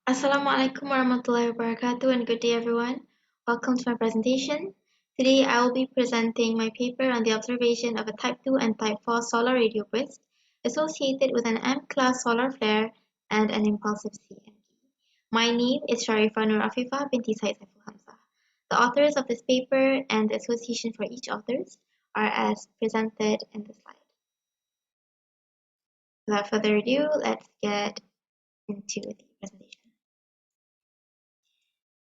Assalamualaikum warahmatullahi wabarakatuh and good day everyone. Welcome to my presentation. Today I will be presenting my paper on the observation of a type 2 and type 4 solar radio burst associated with an M-class solar flare and an impulsive CME. My name is Sharifa Nur Afifah binti Said Saiful Hamzah. The authors of this paper and the association for each authors are as presented in the slide. Without further ado, let's get into the presentation.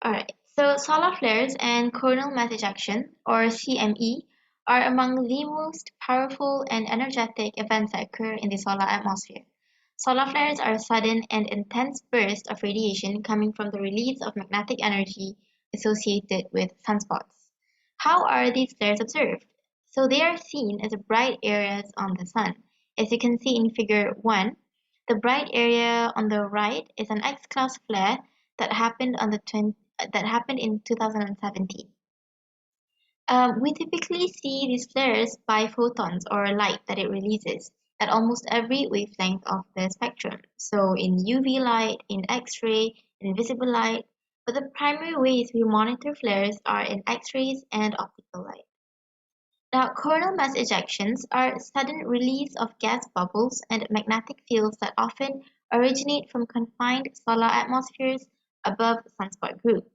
Alright, so solar flares and coronal mass ejection, or CME, are among the most powerful and energetic events that occur in the solar atmosphere. Solar flares are a sudden and intense burst of radiation coming from the release of magnetic energy associated with sunspots. How are these flares observed? So they are seen as bright areas on the sun. As you can see in figure 1, the bright area on the right is an X-class flare that happened in 2017. We typically see these flares by photons or light that it releases at almost every wavelength of the spectrum. So in UV light, in X-ray, in visible light, but the primary ways we monitor flares are in X-rays and optical light. Now, coronal mass ejections are sudden release of gas bubbles and magnetic fields that often originate from confined solar atmospheres above sunspot groups.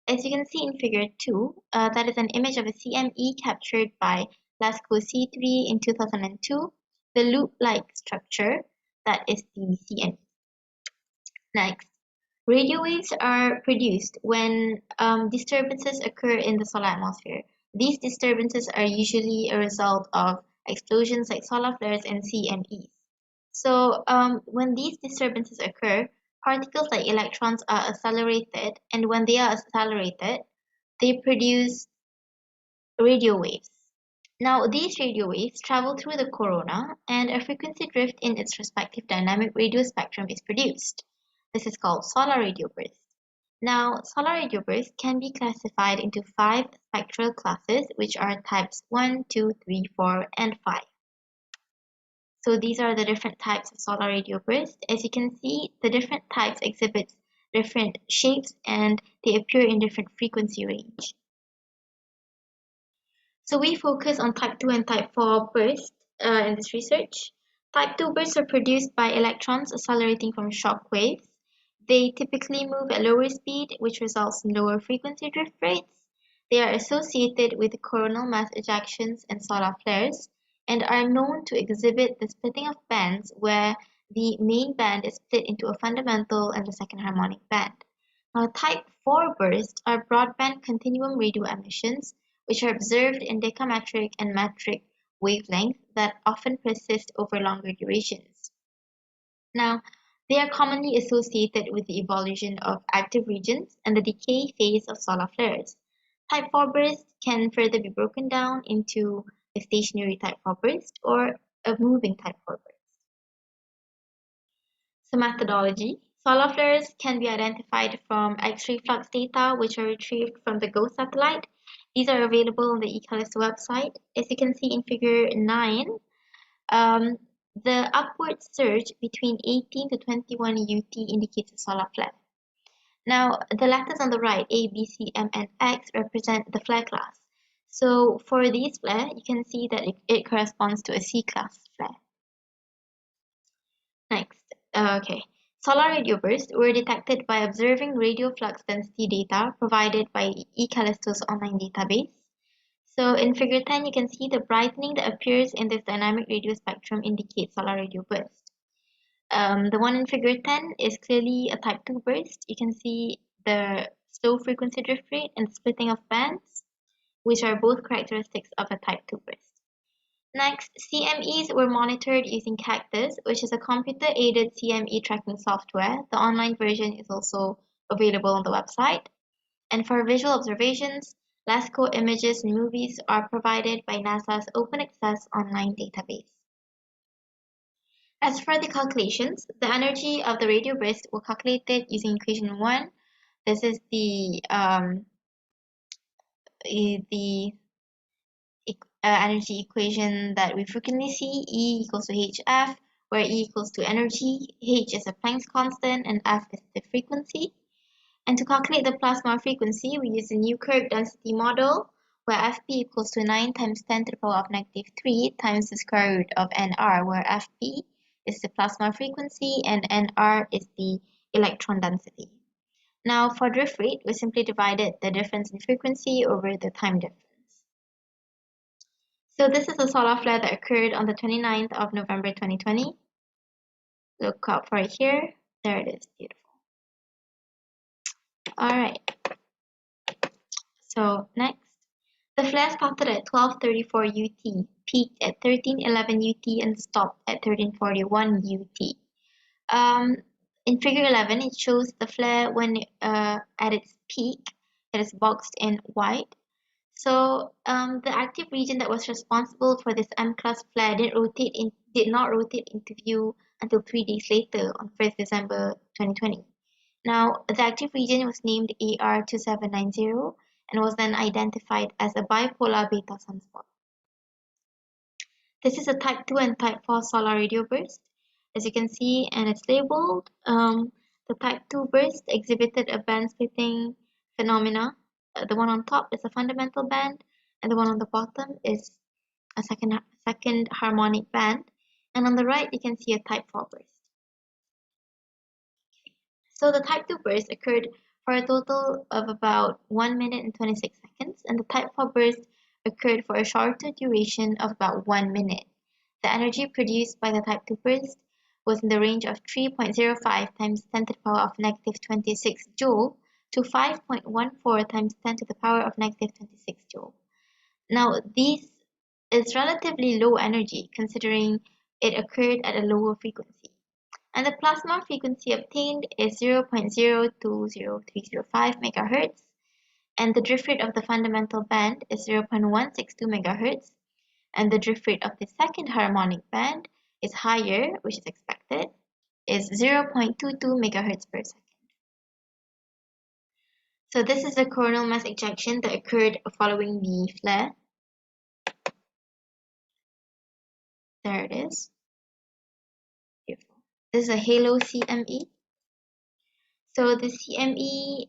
As you can see in figure 2, that is an image of a CME captured by LASCO C3 in 2002, the loop-like structure that is the CME. Next, radio waves are produced when disturbances occur in the solar atmosphere. These disturbances are usually a result of explosions like solar flares and CMEs. So, when these disturbances occur, particles like electrons are accelerated, and when they are accelerated, they produce radio waves. Now, these radio waves travel through the corona, and a frequency drift in its respective dynamic radio spectrum is produced. This is called solar radio burst. Now, solar radio bursts can be classified into 5 spectral classes, which are types 1, 2, 3, 4, and 5. So these are the different types of solar radio bursts. As you can see, the different types exhibit different shapes and they appear in different frequency range. So we focus on type 2 and type 4 bursts in this research. Type 2 bursts are produced by electrons accelerating from shock waves. They typically move at lower speed, which results in lower frequency drift rates. They are associated with coronal mass ejections and solar flares, and are known to exhibit the splitting of bands where the main band is split into a fundamental and a second harmonic band. Now, type 4 bursts are broadband continuum radio emissions, which are observed in decametric and metric wavelengths that often persist over longer durations. Now, they are commonly associated with the evolution of active regions and the decay phase of solar flares. Type 4 bursts can further be broken down into a stationary type 4 burst or a moving type 4 burst. So methodology. Solar flares can be identified from X-ray flux data which are retrieved from the GOES satellite. These are available on the eCallisto website. As you can see in figure 9, the upward surge between 18 to 21 UT indicates a solar flare. Now, the letters on the right, A, B, C, M, and X, represent the flare class. So for these flare, you can see that it corresponds to a C-class flare. Next, okay. Solar radio bursts were detected by observing radio flux density data provided by eCallisto's online database. So in figure 10, you can see the brightening that appears in this dynamic radio spectrum indicates solar radio burst. The one in figure 10 is clearly a type 2 burst. You can see the slow frequency drift rate and splitting of bands, which are both characteristics of a type 2 burst. Next, CMEs were monitored using Cactus, which is a computer-aided CME tracking software. The online version is also available on the website. And for visual observations, LASCO images and movies are provided by NASA's open access online database. As for the calculations, the energy of the radio burst was calculated using equation 1. This is the energy equation that we frequently see, E equals to hf, where E equals to energy, H is the Planck's constant, and F is the frequency. And to calculate the plasma frequency, we use the new Newkirk density model, where Fp equals to 9 times 10 to the power of negative 3 times the square root of Nr, where Fp is the plasma frequency and Nr is the electron density. Now, for drift rate, we simply divided the difference in frequency over the time difference. So this is a solar flare that occurred on the 29th of November 2020. Look out for it here. There it is. Beautiful. Alright, so next. The flare started at 12:34 UT, peaked at 13:11 UT, and stopped at 13:41 UT. In figure 11, it shows the flare when at its peak. It is boxed in white. So the active region that was responsible for this M-class flare did not rotate into view until 3 days later on 1st December 2020. Now, the active region was named AR2790 and was then identified as a bipolar beta sunspot. This is a type 2 and type 4 solar radio burst. As you can see, and it's labeled, the type 2 burst exhibited a band splitting phenomena. The one on top is a fundamental band, and the one on the bottom is a second harmonic band. And on the right, you can see a type 4 burst. So the type 2 burst occurred for a total of about 1 minute and 26 seconds, and the type 4 burst occurred for a shorter duration of about 1 minute. The energy produced by the type 2 burst was in the range of 3.05 times 10 to the power of negative 26 joule to 5.14 times 10 to the power of negative 26 joule. Now, this is relatively low energy considering it occurred at a lower frequency. And the plasma frequency obtained is 0.020305 MHz, and the drift rate of the fundamental band is 0.162 MHz, and the drift rate of the second harmonic band is higher, which is expected, is 0.22 MHz per second. So this is the coronal mass ejection that occurred following the flare. There it is. Beautiful. This is a halo CME. So the CME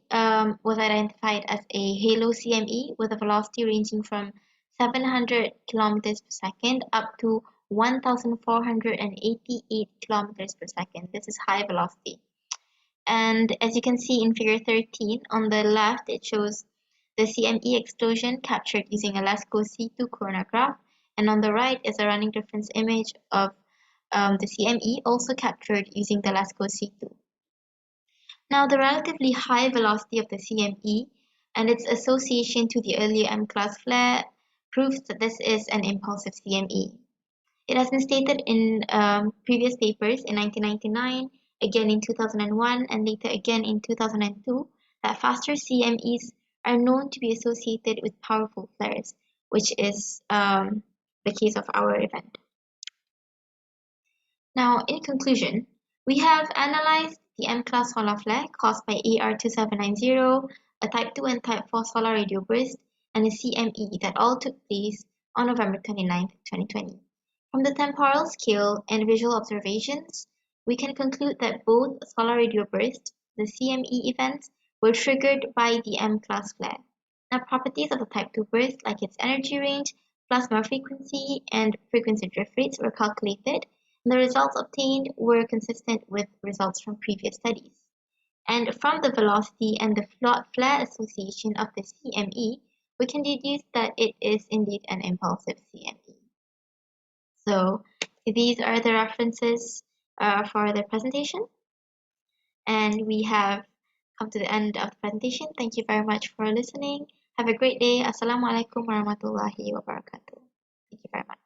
was identified as a halo CME with a velocity ranging from 700 kilometers per second up to 1,488 kilometers per second. This is high velocity. And as you can see in figure 13, on the left, it shows the CME explosion captured using a LASCO C2 coronagraph. And on the right is a running reference image of the CME also captured using the LASCO C2. Now, the relatively high velocity of the CME and its association to the earlier M-class flare proves that this is an impulsive CME. It has been stated in previous papers in 1999, again in 2001, and later again in 2002, that faster CMEs are known to be associated with powerful flares, which is the case of our event. Now, in conclusion, we have analyzed the M-class solar flare caused by AR2790, a type 2 and type 4 solar radio burst, and a CME that all took place on November 29, 2020. From the temporal scale and visual observations, we can conclude that both solar radio burst, the CME events, were triggered by the M-class flare. Now, properties of the type 2 burst, like its energy range, plasma frequency, and frequency drift rates, were calculated. The results obtained were consistent with results from previous studies. And from the velocity and the flare association of the CME, we can deduce that it is indeed an impulsive CME. So these are the references for the presentation. And we have come to the end of the presentation. Thank you very much for listening. Have a great day. Assalamualaikum warahmatullahi wabarakatuh. Thank you very much.